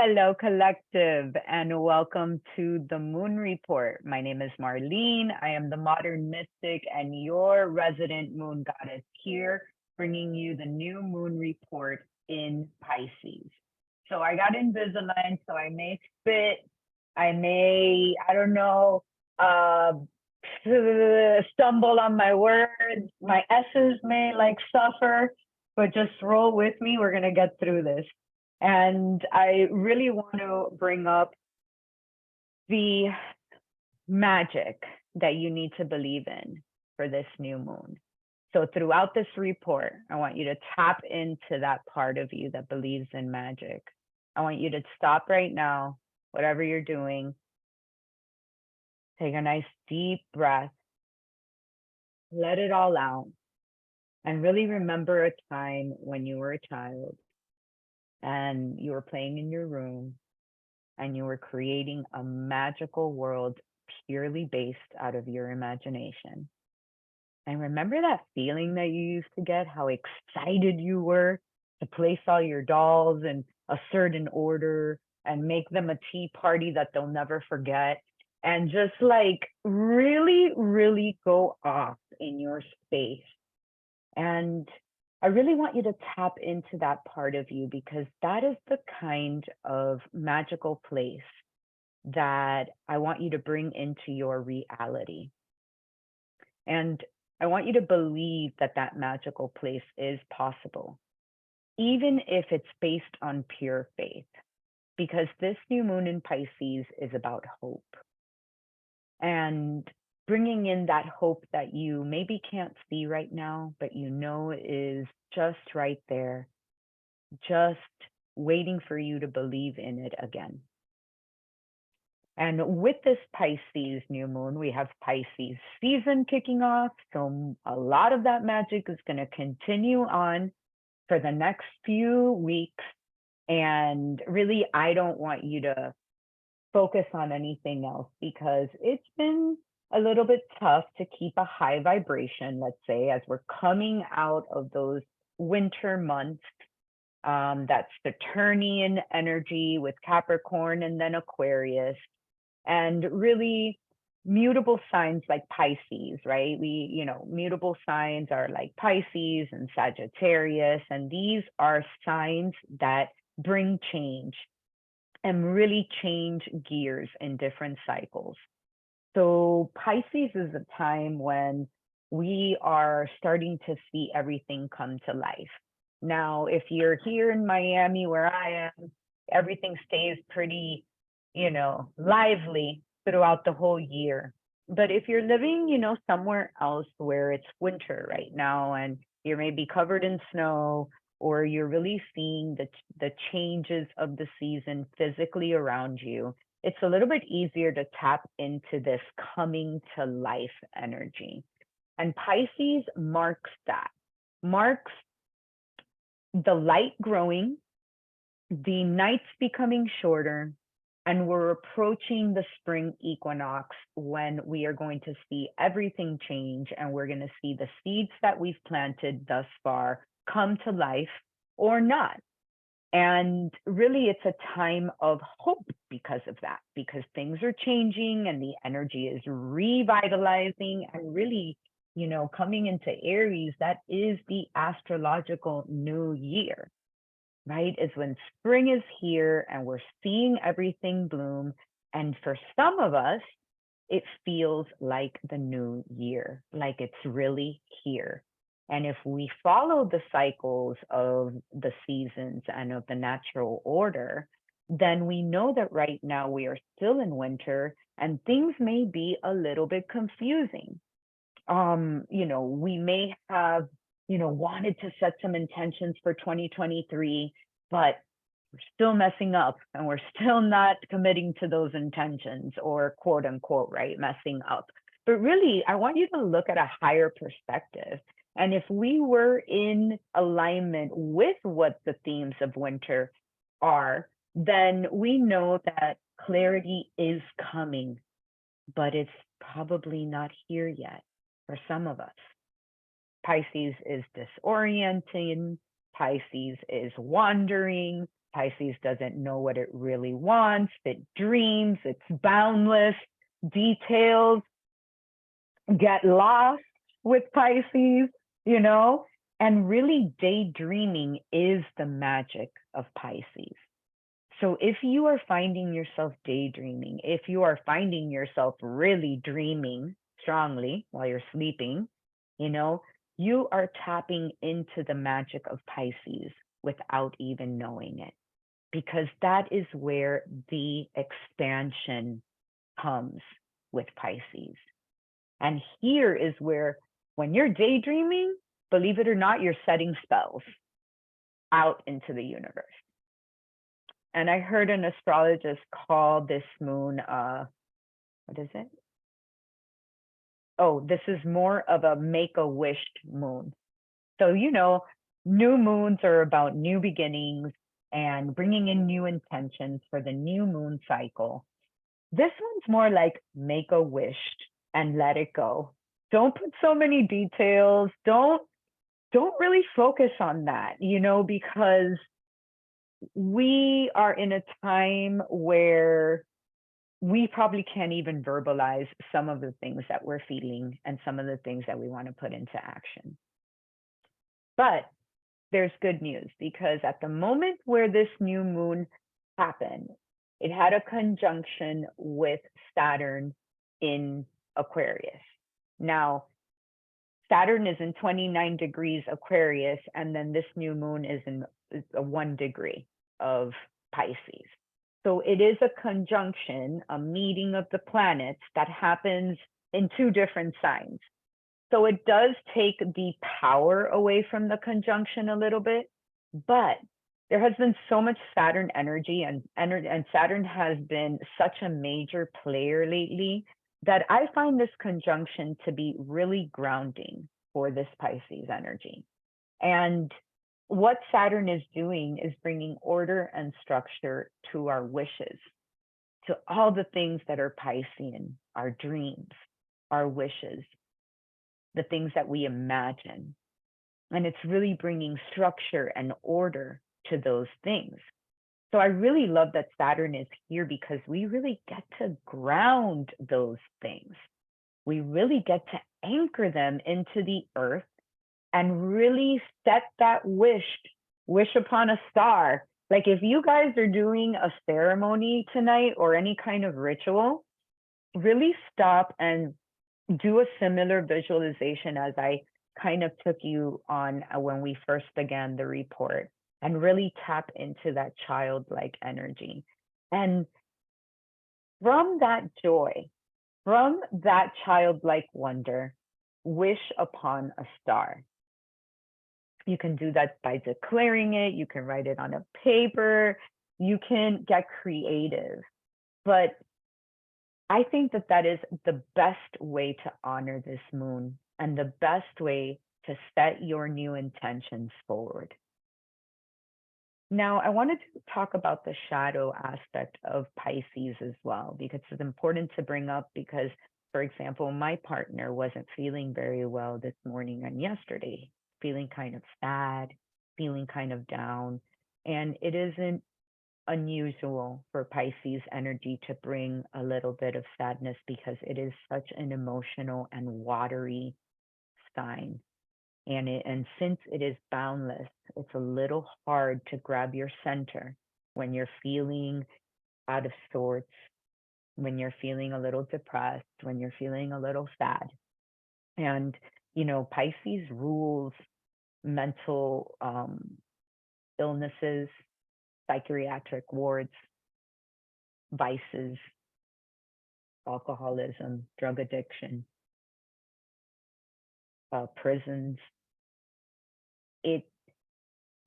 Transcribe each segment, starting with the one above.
Hello, collective, and welcome to the Moon Report. My name is Marlene. I am the modern mystic and your resident moon goddess here, bringing you the new moon report in Pisces. So I got Invisalign, so I may spit, I don't know, uh, stumble on my words. My S's may like suffer, but just roll with me. We're going to get through this. And I really want to bring up the magic that you need to believe in for this new moon. So throughout this report, I want you to tap into that part of you that believes in magic. I want you to stop right now, whatever you're doing. Take a nice deep breath. Let it all out. And really remember a time when you were a child and you were playing in your room and you were creating a magical world purely based out of your imagination. And remember that feeling that you used to get, how excited you were to place all your dolls in a certain order and make them a tea party that they'll never forget, and just like really, really go off in your space. And I really want you to tap into that part of you, because that is the kind of magical place that I want you to bring into your reality. And I want you to believe that that magical place is possible, even if it's based on pure faith, because this new moon in Pisces is about hope. And bringing in that hope that you maybe can't see right now, but you know is just right there, just waiting for you to believe in it again. And with this Pisces new moon, we have Pisces season kicking off. So a lot of that magic is going to continue on for the next few weeks. And really, I don't want you to focus on anything else, because it's been a little bit tough to keep a high vibration, let's say, as we're coming out of those winter months. That's Saturnian energy with Capricorn and then Aquarius, and really mutable signs like Pisces, right? Mutable signs are like Pisces and Sagittarius, and these are signs that bring change and really change gears in different cycles. So Pisces is a time when we are starting to see everything come to life. Now, if you're here in Miami where I am, everything stays pretty, lively throughout the whole year. But if you're living, somewhere else where it's winter right now and you're maybe covered in snow, or you're really seeing the changes of the season physically around you, it's a little bit easier to tap into this coming to life energy. And Pisces marks that, marks the light growing, the nights becoming shorter, and we're approaching the spring equinox, when we are going to see everything change, and we're going to see the seeds that we've planted thus far come to life or not. And really, it's a time of hope because of that, because things are changing and the energy is revitalizing and really, coming into Aries. That is the astrological new year, right? Is when spring is here and we're seeing everything bloom. And for some of us, it feels like the new year, like it's really here. And if we follow the cycles of the seasons and of the natural order, then we know that right now we are still in winter and things may be a little bit confusing. We may have, wanted to set some intentions for 2023, but we're still messing up and we're still not committing to those intentions, or quote unquote, right, messing up. But really, I want you to look at a higher perspective. And if we were in alignment with what the themes of winter are, then we know that clarity is coming, but it's probably not here yet for some of us. Pisces is disorienting. Pisces is wandering. Pisces doesn't know what it really wants. It dreams, it's boundless. Details get lost with Pisces, you know? And really, daydreaming is the magic of Pisces. So if you are finding yourself daydreaming, if you are finding yourself really dreaming strongly while you're sleeping, you know, you are tapping into the magic of Pisces without even knowing it, because that is where the expansion comes with Pisces. And here is where, when you're daydreaming, believe it or not, you're setting spells out into the universe. And I heard an astrologist call this moon, what is it? Oh, this is more of a make-a-wish moon. So, you know, new moons are about new beginnings and bringing in new intentions for the new moon cycle. This one's more like make a wish and let it go. Don't put so many details. Don't really focus on that, you know, because we are in a time where we probably can't even verbalize some of the things that we're feeling and some of the things that we want to put into action. But there's good news, because at the moment where this new moon happened, it had a conjunction with Saturn in Aquarius. Now, Saturn is in 29 degrees Aquarius, and then this new moon is in a 1 degree of Pisces. So it is a conjunction, a meeting of the planets that happens in 2 different signs. So it does take the power away from the conjunction a little bit, but there has been so much Saturn energy, and Saturn has been such a major player lately that I find this conjunction to be really grounding for this Pisces energy. And what Saturn is doing is bringing order and structure to our wishes, to all the things that are Piscean, our dreams, our wishes, the things that we imagine. And it's really bringing structure and order to those things. So I really love that Saturn is here, because we really get to ground those things. We really get to anchor them into the earth and really set that wish upon a star. Like if you guys are doing a ceremony tonight or any kind of ritual, really stop and do a similar visualization as I kind of took you on when we first began the report, and really tap into that childlike energy. And from that joy, from that childlike wonder, wish upon a star. You can do that by declaring it. You can write it on a paper. You can get creative. But I think that that is the best way to honor this moon and the best way to set your new intentions forward. Now, I wanted to talk about the shadow aspect of Pisces as well, because it's important to bring up, because, for example, my partner wasn't feeling very well this morning and yesterday, feeling kind of sad, feeling kind of down. And it isn't unusual for Pisces energy to bring a little bit of sadness, because it is such an emotional and watery sign. And since it is boundless, it's a little hard to grab your center when you're feeling out of sorts, when you're feeling a little depressed, when you're feeling a little sad. And, you know, Pisces rules mental illnesses, psychiatric wards, vices, alcoholism, drug addiction, prisons. It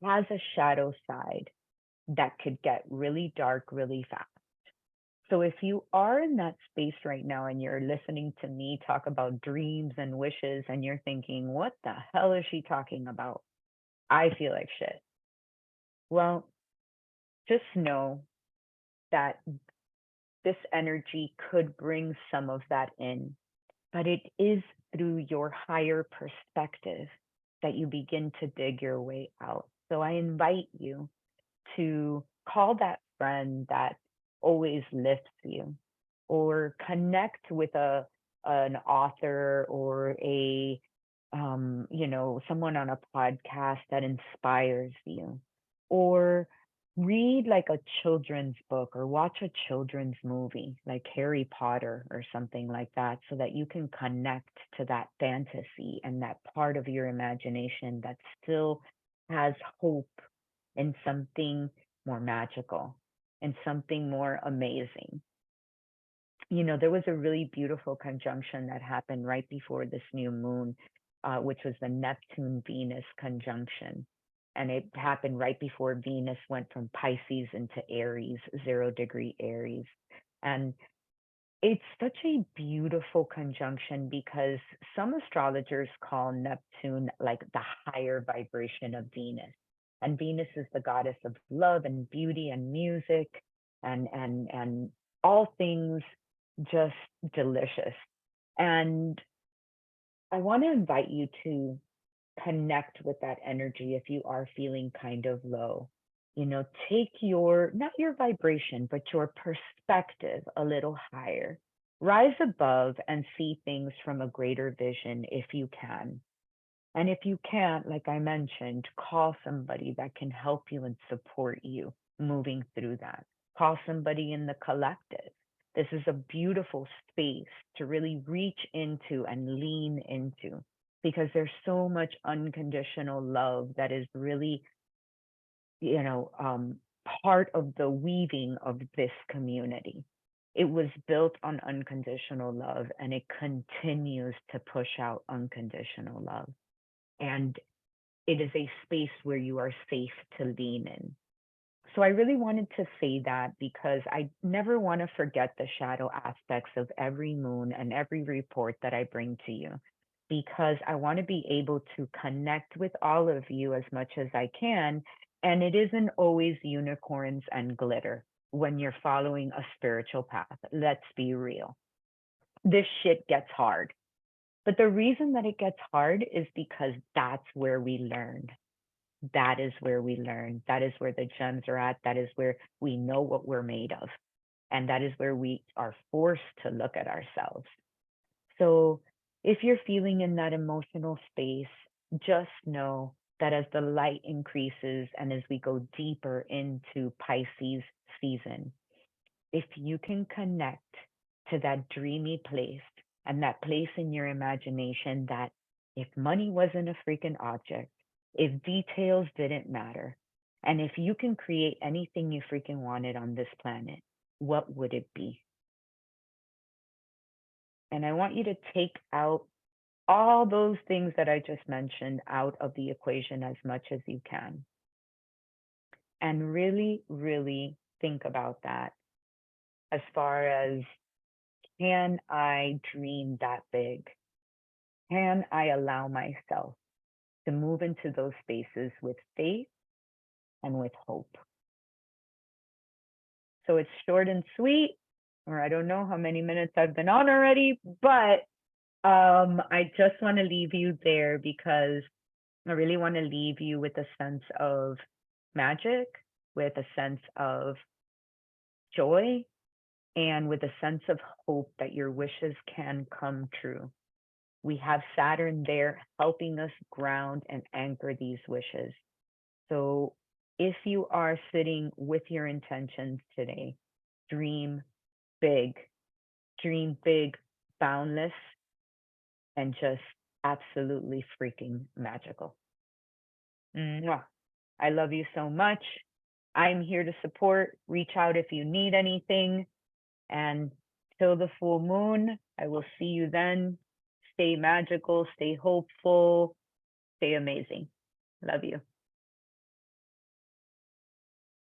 has a shadow side that could get really dark really fast. So if you are in that space right now and you're listening to me talk about dreams and wishes, and you're thinking, what the hell is she talking about? I feel like shit. Well, just know that this energy could bring some of that in, but it is through your higher perspective that you begin to dig your way out. So I invite you to call that friend that always lifts you, or connect with a an author or a someone on a podcast that inspires you, or read like a children's book or watch a children's movie like Harry Potter or something like that, so that you can connect to that fantasy and that part of your imagination that still has hope in something more magical and something more amazing. There was a really beautiful conjunction that happened right before this new moon, which was the Neptune Venus conjunction. And it happened right before Venus went from Pisces into Aries, 0 degree Aries. And it's such a beautiful conjunction because some astrologers call Neptune like the higher vibration of Venus. And Venus is the goddess of love and beauty and music and all things just delicious. And I want to invite you to connect with that energy if you are feeling kind of low. Take not your vibration, but your perspective a little higher. Rise above and see things from a greater vision if you can. And if you can't, like I mentioned, call somebody that can help you and support you moving through that. Call somebody in the collective. This is a beautiful space to really reach into and lean into, because there's so much unconditional love that is really, you know, um, part of the weaving of this community. It was built on unconditional love, and it continues to push out unconditional love. And it is a space where you are safe to lean in. So I really wanted to say that because I never want to forget the shadow aspects of every moon and every report that I bring to you, because I want to be able to connect with all of you as much as I can. And it isn't always unicorns and glitter when you're following a spiritual path. Let's be real. This shit gets hard. But the reason that it gets hard is because that's where we learn. That is where we learn. That is where the gems are at. That is where we know what we're made of. And that is where we are forced to look at ourselves. So if you're feeling in that emotional space, just know that as the light increases and as we go deeper into Pisces season, if you can connect to that dreamy place and that place in your imagination that if money wasn't a freaking object, if details didn't matter, and if you can create anything you freaking wanted on this planet, what would it be? And I want you to take out all those things that I just mentioned out of the equation as much as you can. And really, really think about that as far as, can I dream that big? Can I allow myself to move into those spaces with faith and with hope? So it's short and sweet, or I don't know how many minutes I've been on already, but I just want to leave you there because I really want to leave you with a sense of magic, with a sense of joy, and with a sense of hope that your wishes can come true. We have Saturn there helping us ground and anchor these wishes. So if you are sitting with your intentions today, dream big, boundless, and just absolutely freaking magical. Mwah. I love you so much. I'm here to support. Reach out if you need anything. And till the full moon, I will see you then. Stay magical, stay hopeful, stay amazing. Love you.